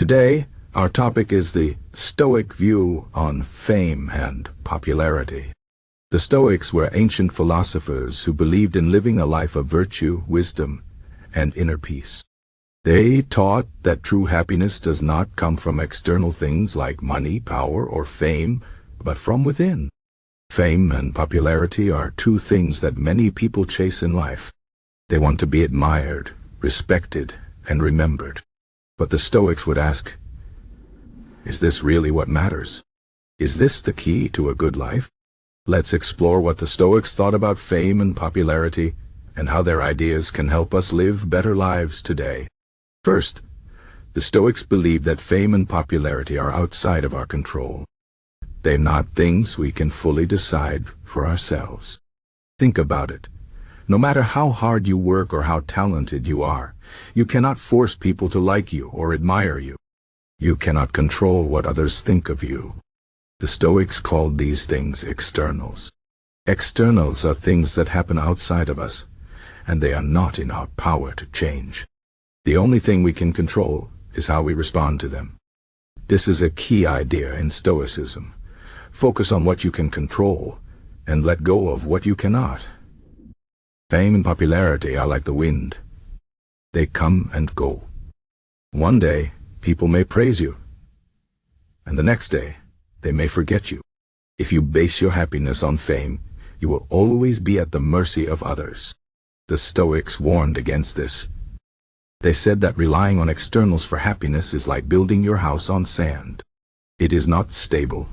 Today, our topic is the Stoic view on fame and popularity. The Stoics were ancient philosophers who believed in living a life of virtue, wisdom, and inner peace. They taught that true happiness does not come from external things like money, power, or fame, but from within. Fame and popularity are two things that many people chase in life. They want to be admired, respected, and remembered. But the Stoics would ask, is this really what matters? Is this the key to a good life? Let's explore what the Stoics thought about fame and popularity and how their ideas can help us live better lives today. First, the Stoics believed that fame and popularity are outside of our control. They're not things we can fully decide for ourselves. Think about it. No matter how hard you work or how talented you are, you cannot force people to like you or admire you. You cannot control what others think of you. The Stoics called these things externals. Externals are things that happen outside of us, and they are not in our power to change. The only thing we can control is how we respond to them. This is a key idea in Stoicism. Focus on what you can control and let go of what you cannot. Fame and popularity are like the wind. They come and go. One day, people may praise you, and the next day, they may forget you. If you base your happiness on fame, you will always be at the mercy of others. The Stoics warned against this. They said that relying on externals for happiness is like building your house on sand. It is not stable.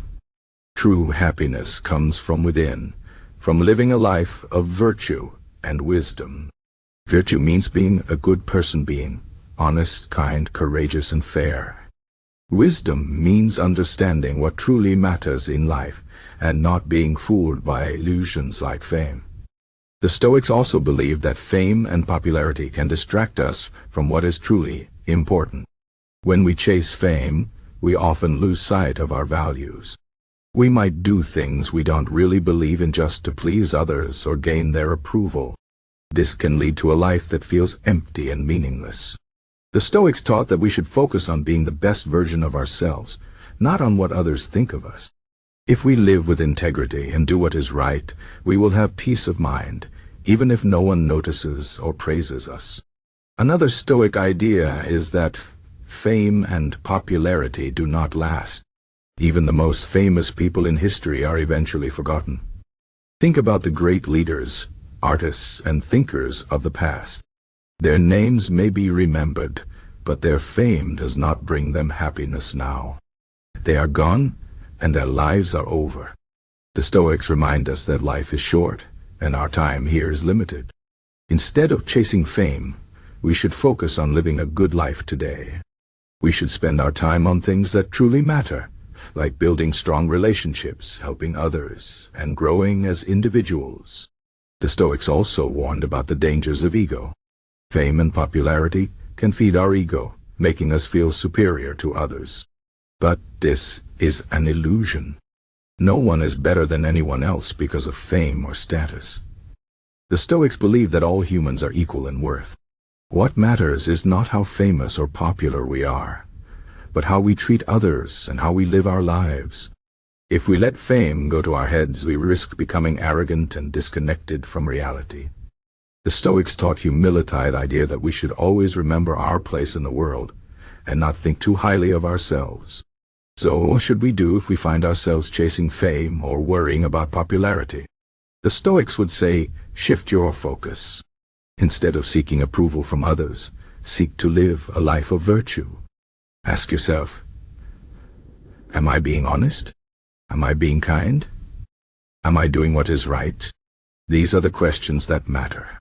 True happiness comes from within, from living a life of virtue and wisdom. Virtue means being a good person, being honest, kind, courageous, and fair. Wisdom means understanding what truly matters in life and not being fooled by illusions like fame. The Stoics also believed that fame and popularity can distract us from what is truly important. When we chase fame, we often lose sight of our values. We might do things we don't really believe in just to please others or gain their approval. This can lead to a life that feels empty and meaningless. The Stoics taught that we should focus on being the best version of ourselves, not on what others think of us. If we live with integrity and do what is right, we will have peace of mind, even if no one notices or praises us. Another Stoic idea is that fame and popularity do not last. Even the most famous people in history are eventually forgotten. Think about the great leaders, artists, and thinkers of the past. Their names may be remembered, but their fame does not bring them happiness now. They are gone, and their lives are over. The Stoics remind us that life is short, and our time here is limited. Instead of chasing fame, we should focus on living a good life today. We should spend our time on things that truly matter, like building strong relationships, helping others, and growing as individuals. The Stoics also warned about the dangers of ego. Fame and popularity can feed our ego, making us feel superior to others. But this is an illusion. No one is better than anyone else because of fame or status. The Stoics believe that all humans are equal in worth. What matters is not how famous or popular we are, but how we treat others and how we live our lives. If we let fame go to our heads, we risk becoming arrogant and disconnected from reality. The Stoics taught humility, the idea that we should always remember our place in the world and not think too highly of ourselves. So what should we do if we find ourselves chasing fame or worrying about popularity? The Stoics would say, shift your focus. Instead of seeking approval from others, seek to live a life of virtue. Ask yourself, am I being honest? Am I being kind? Am I doing what is right? These are the questions that matter.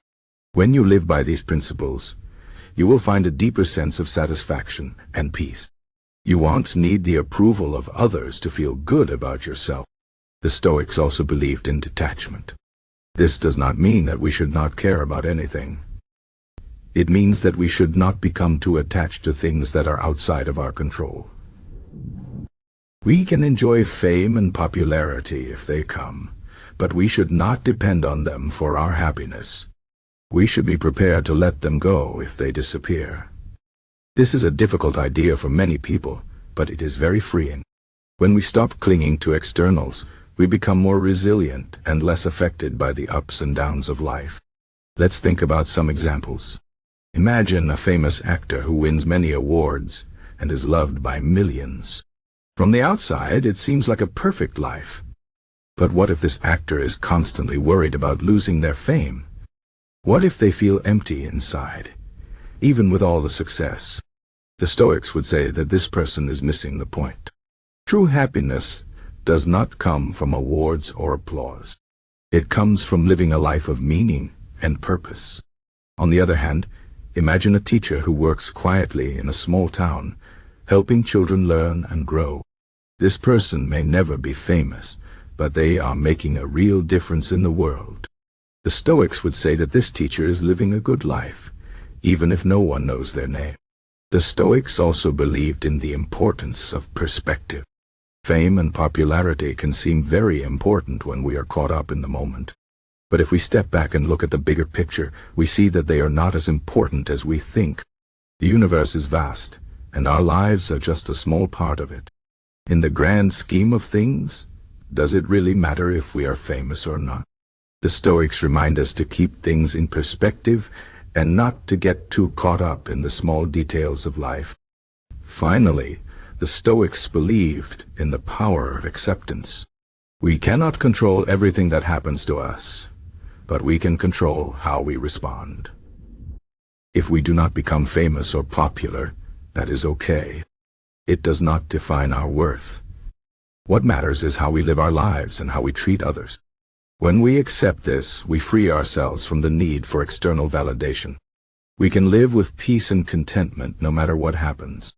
When you live by these principles, you will find a deeper sense of satisfaction and peace. You won't need the approval of others to feel good about yourself. The Stoics also believed in detachment. This does not mean that we should not care about anything. It means that we should not become too attached to things that are outside of our control. We can enjoy fame and popularity if they come, but we should not depend on them for our happiness. We should be prepared to let them go if they disappear. This is a difficult idea for many people, but it is very freeing. When we stop clinging to externals, we become more resilient and less affected by the ups and downs of life. Let's think about some examples. Imagine a famous actor who wins many awards and is loved by millions. From the outside, it seems like a perfect life. But what if this actor is constantly worried about losing their fame? What if they feel empty inside, even with all the success? The Stoics would say that this person is missing the point. True happiness does not come from awards or applause. It comes from living a life of meaning and purpose. On the other hand, imagine a teacher who works quietly in a small town, helping children learn and grow. This person may never be famous, but they are making a real difference in the world. The Stoics would say that this teacher is living a good life, even if no one knows their name. The Stoics also believed in the importance of perspective. Fame and popularity can seem very important when we are caught up in the moment. But if we step back and look at the bigger picture, we see that they are not as important as we think. The universe is vast, and our lives are just a small part of it. In the grand scheme of things, does it really matter if we are famous or not? The Stoics remind us to keep things in perspective and not to get too caught up in the small details of life. Finally, the Stoics believed in the power of acceptance. We cannot control everything that happens to us, but we can control how we respond. If we do not become famous or popular, that is okay. It does not define our worth. What matters is how we live our lives and how we treat others. When we accept this, we free ourselves from the need for external validation. We can live with peace and contentment no matter what happens.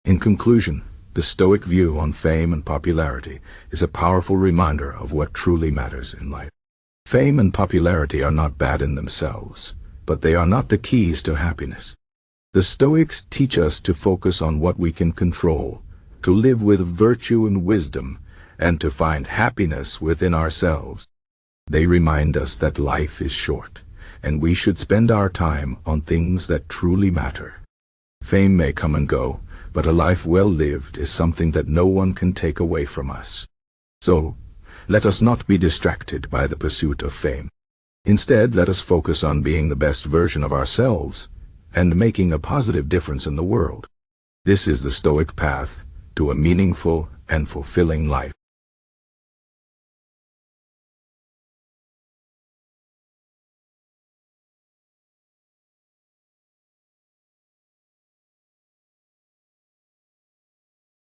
In conclusion, the Stoic view on fame and popularity is a powerful reminder of what truly matters in life. Fame and popularity are not bad in themselves, but they are not the keys to happiness. The Stoics teach us to focus on what we can control, to live with virtue and wisdom, and to find happiness within ourselves. They remind us that life is short, and we should spend our time on things that truly matter. Fame may come and go, but a life well lived is something that no one can take away from us. So, let us not be distracted by the pursuit of fame. Instead, let us focus on being the best version of ourselves and making a positive difference in the world. This is the Stoic path to a meaningful and fulfilling life.